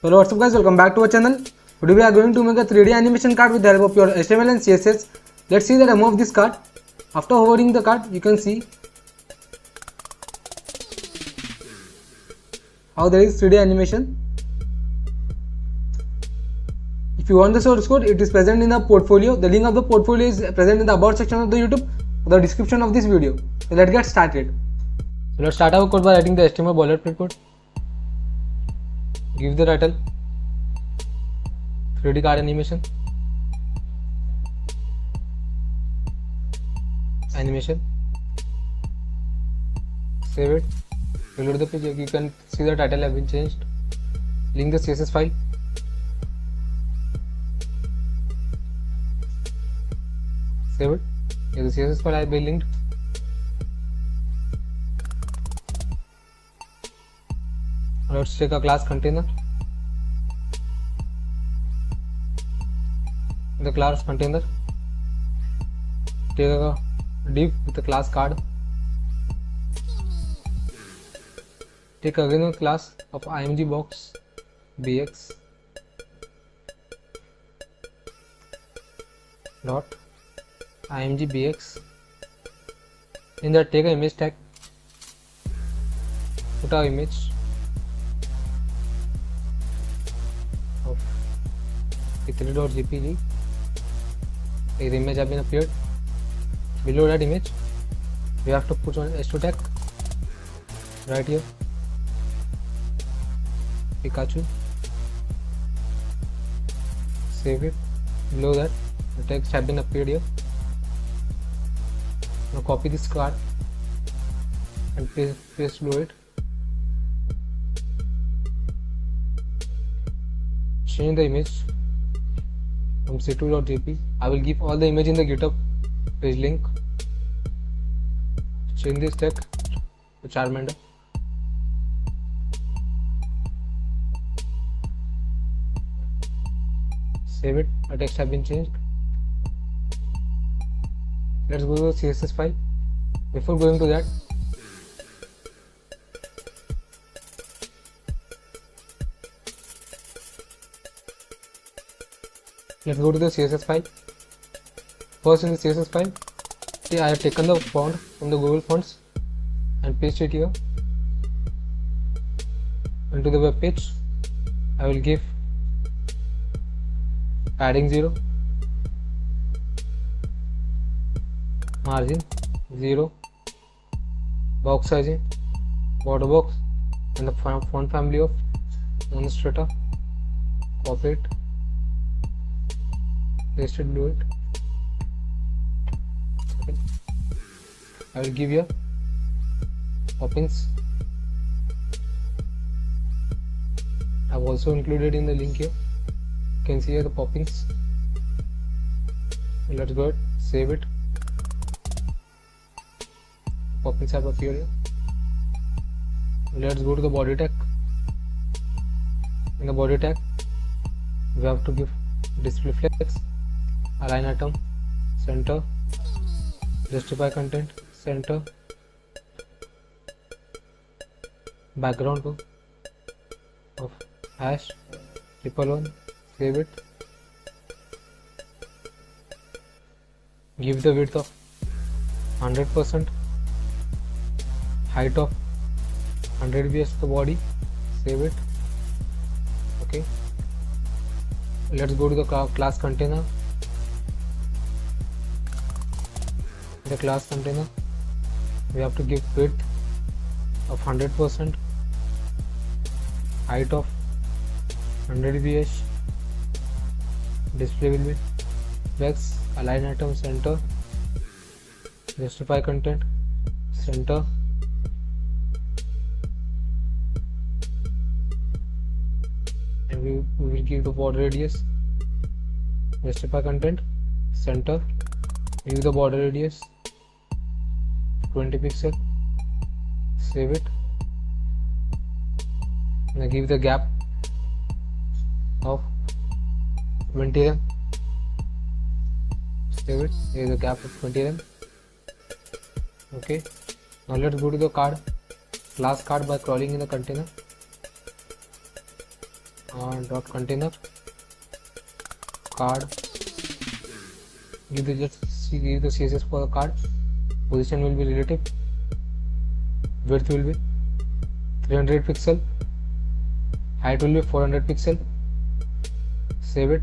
Hello, what's up guys, welcome back to our channel. Today we are going to make a 3D animation card with the help of your HTML and CSS. Let's see the demo of this card. After hovering the card, you can see how there is 3D animation. If you want the source code, it is present in the portfolio. The link of the portfolio is present in the about section of the YouTube or the description of this video. So let's get started. So let's start our code by writing the HTML boilerplate code. Give the title 3D card animation. Save it. Reload the page. You can see the title have been changed. Link the CSS file. Save it. Here the CSS file has been linked. Let's take a class container. In the class container, take a div with the class card. Take again a class of img box bx dot img bx. In that, take an image tag. Put our image of p3.jpg. The image has been appeared. Below that image, we have to put on h2 tag right here. Pikachu. Save it. Below that, the text has been appeared here. Now copy this card and paste below it. Change the image from c2.jp. I will give all the image in the GitHub page link. Change this text to Charmander. Save it. The text has been changed. Let's go to the CSS file. Before going to that, let's go to the CSS file. First, in the CSS file, I have taken the font from the Google Fonts and paste it here into the web page. I will give padding 0, margin 0, box sizing, border box, and the font family of Monostrata. Copy it, paste it below it. Okay. I will give you poppins. I have also included in the link here. You can see here the poppins. Let's go ahead, save it. Poppins have appeared here. Let's go to the body tag. In the body tag, we have to give display flex, align atom, center, justify content, center, background of hash 111. Save it. Give the width of 100%, height of 100 vs the body. Save it. Okay. Let's go to the class container. In the class container, we have to give width of 100%, height of 100 vs, display will be flex, align atom, center, justify content, center, and we will give the border radius, justify content, center, give the border radius 20 pixel. Save it. Now give the gap of 20 rem. Save it. Here is the gap of 20 rem. Okay. Now let's go to the card, class card, by crawling in the container. dot container card. Give the CSS for the card. Position will be relative. Width will be 300 pixel. Height will be 400 pixel. Save it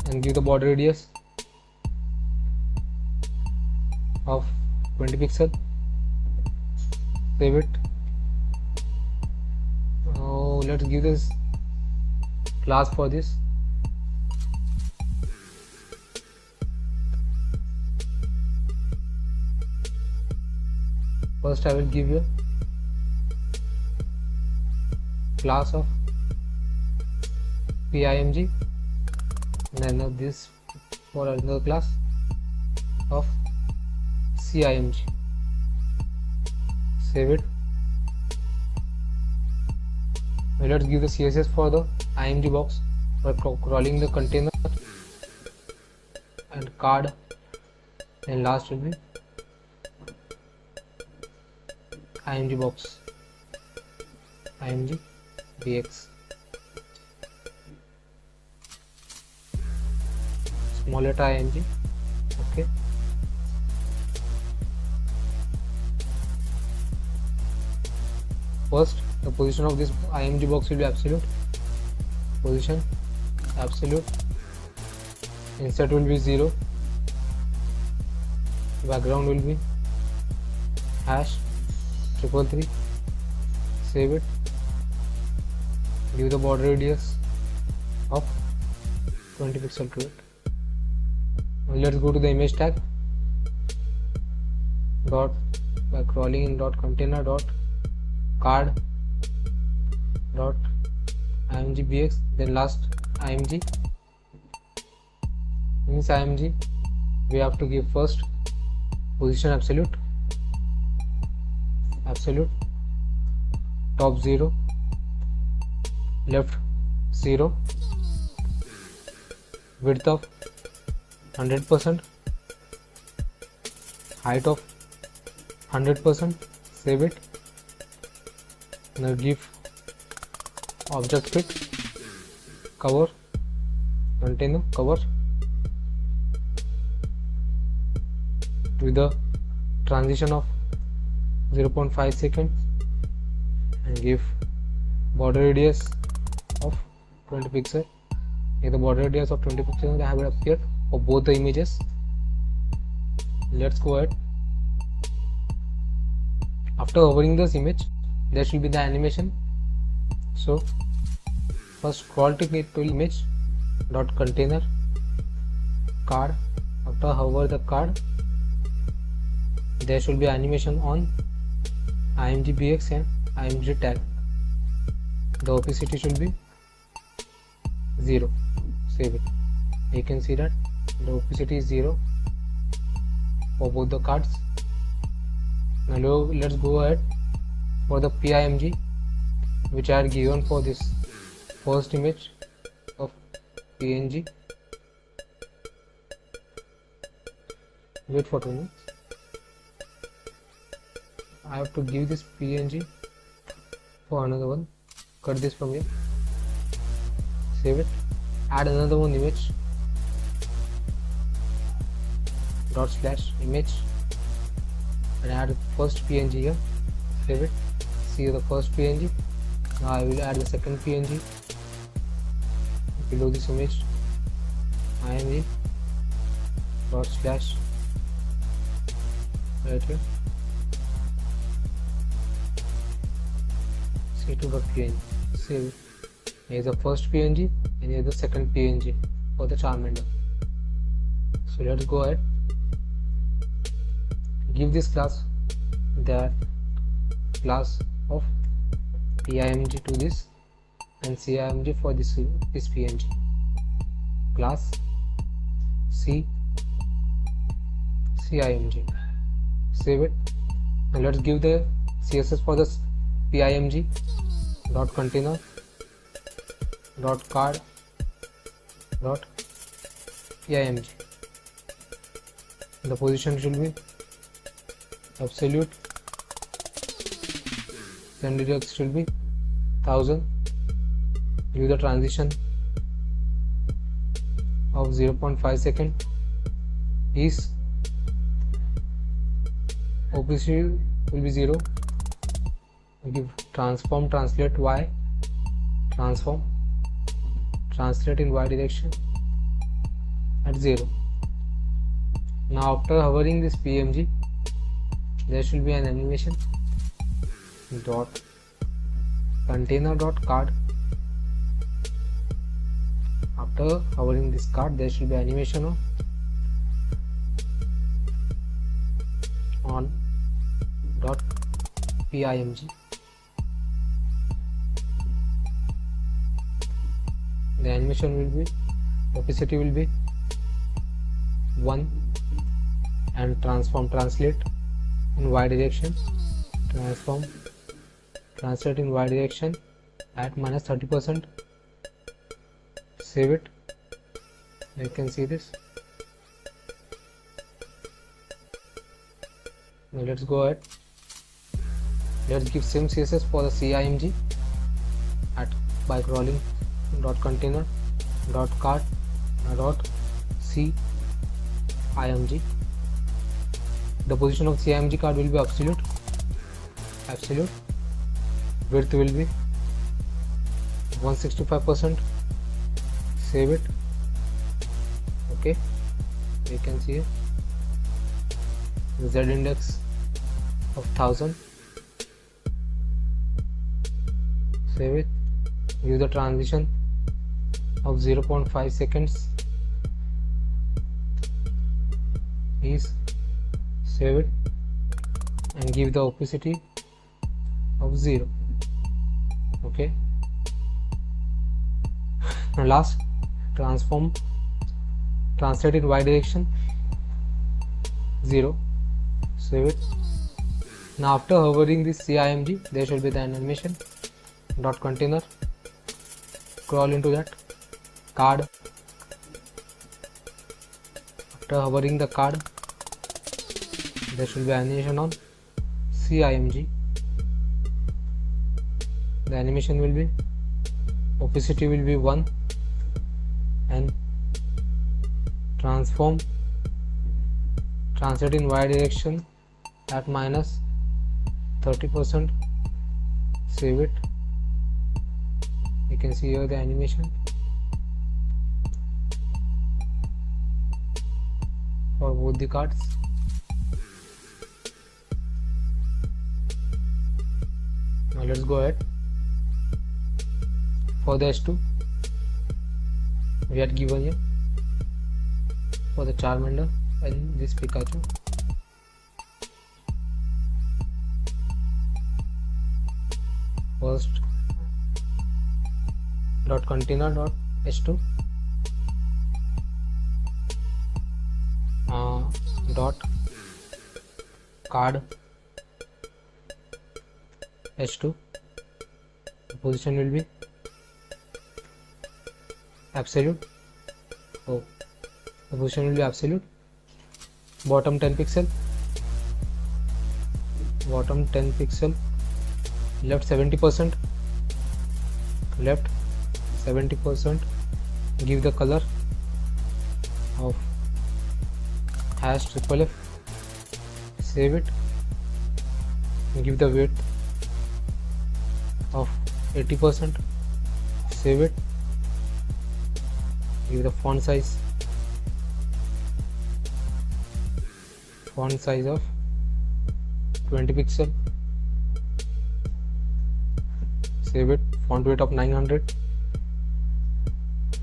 and give the border radius of 20 pixel. Save it. Now let's give this class for this. First I will give you class of PIMG and then this for another class of CIMG. Save it. Now let's give the CSS for the IMG box by crawling the container and card, and last will be IMG box, IMG BX. Small letter IMG. Okay. First, the position of this IMG box will be absolute. Position absolute. Insert will be 0. Background will be hash 333. Save it. Give the border radius of 20 pixel to it. Now let's go to the image tag. Dot by crawling in dot container dot card dot img bx, then last img. In this img we have to give first position absolute, top 0, left 0, width of 100%, height of 100%. Save it. Now give object fit cover container cover with the transition of 0.5 seconds and give border radius of 20 pixel. Here the border radius of 20 pixels have appeared for both the images. Let's go ahead. After hovering this image, there should be the animation. So first scroll to get to image dot container card. After hover the card, there should be animation on img bx and img tag. The opacity should be 0. Save it. You can see that the opacity is 0 for both the cards. Now let's go ahead for the PIMG which I had given for this first image of PNG. Wait for 2 minutes. I have to give this PNG for another one. Cut this from here. Save it. Add another one image. Dot slash image and add first PNG here. Save it. See the first PNG. Now I will add the second PNG below this image. img dot slash right here. C2.png. Save it. Here is the first PNG and here is the second PNG for the Charmander. So let's go ahead. Give this class the class of PIMG to this and CIMG for this PNG. Class CIMG. Save it. And let's give the CSS for this PIMG dot container dot card dot PIMG. The position should be absolute, send direct should be 1000, give the transition of 0.5 second is opacity will be 0. Give transform translate y, transform translate in y direction at 0. Now after hovering this PMG, there should be an animation dot container dot card. After hovering this card, there should be animation on dot PIMG. The animation will be, opacity will be 1, and transform translate in y direction, transform translate in y direction at -30%. Save it. You can see this. Now let's go ahead. Let's give same CSS for the CIMG at by crawling dot container dot card dot CIMG. The position of CIMG card will be absolute. Width will be 165%. Save it. Okay, you can see the Z index of 1000. Save it. Give the transition of 0.5 seconds is, save it, and give the opacity of 0. Okay, now last, transform translate in y direction 0. Save it. Now after hovering this CIMG, there should be the animation dot container, crawl into that card. After hovering the card, there should be animation on CIMG. The animation will be, opacity will be 1, and transform translate in y direction at -30%. Save it. You can see here the animation for both the cards. Now let's go ahead. For the S2, we had given here for the Charmander and this Pikachu. First dot container dot S2 dot card S2. The position will be absolute. The position will be absolute. Bottom 10 pixel, bottom 10 pixel, left 70%, left 70%. Give the color of #FFF. Save it. Give the width of 80%. Save it. Give the font size of 20 pixel. Save it. Font weight of 900.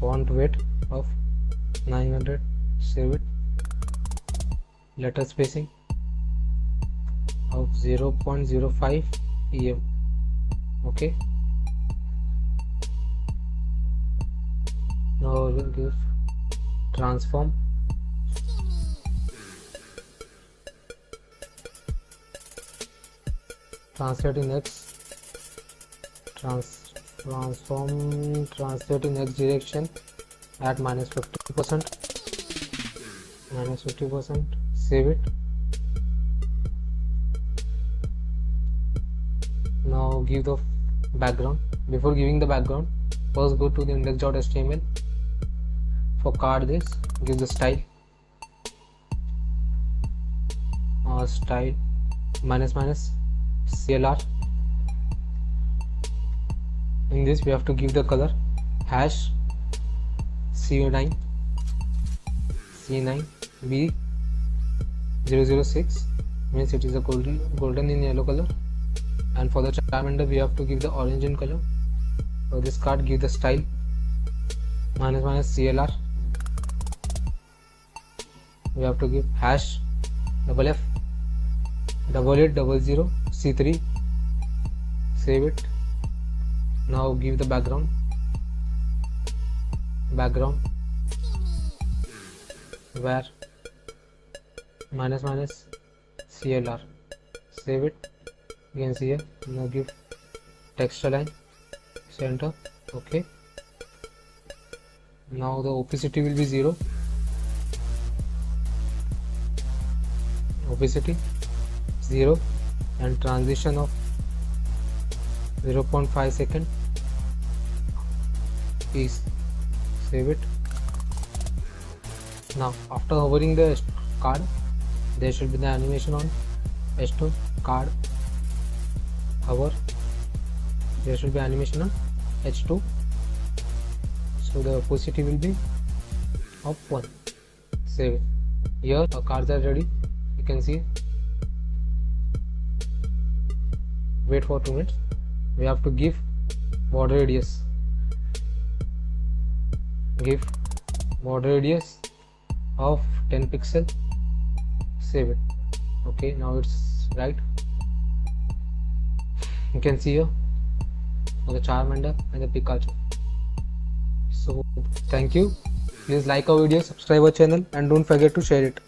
Font weight of 900. Save it. Letter spacing of 0.05 em. Okay, now we'll give transform translate in x, transform translate in x direction at -50%. Save it. Now give the background. Before giving the background, First go to the index.html. For card this, give the style style minus CLR. In this we have to give the color hash C9 B006, means it is a golden in yellow color. And for the char window we have to give the orange in color. For this card, give the style minus CLR. We have to give hash F 8800 C3. Save it. Now give the background where minus CLR. Save it. You can see here. Now give text align, center. Okay. Now the opacity will be 0. Opacity 0 and transition of 0.5 second. Please save it. Now after hovering the card, there should be the animation on H2 card hover. There should be animation on H2. So the opacity will be of 1. Save it. Here our cards are ready. You can see. Wait for 2 minutes. We have to give border radius. Give border radius of 10 pixel. Save it. Okay, now it's right. You can see here the Charmander and the Pikachu. So thank you. Please like our video, subscribe our channel, and don't forget to share it.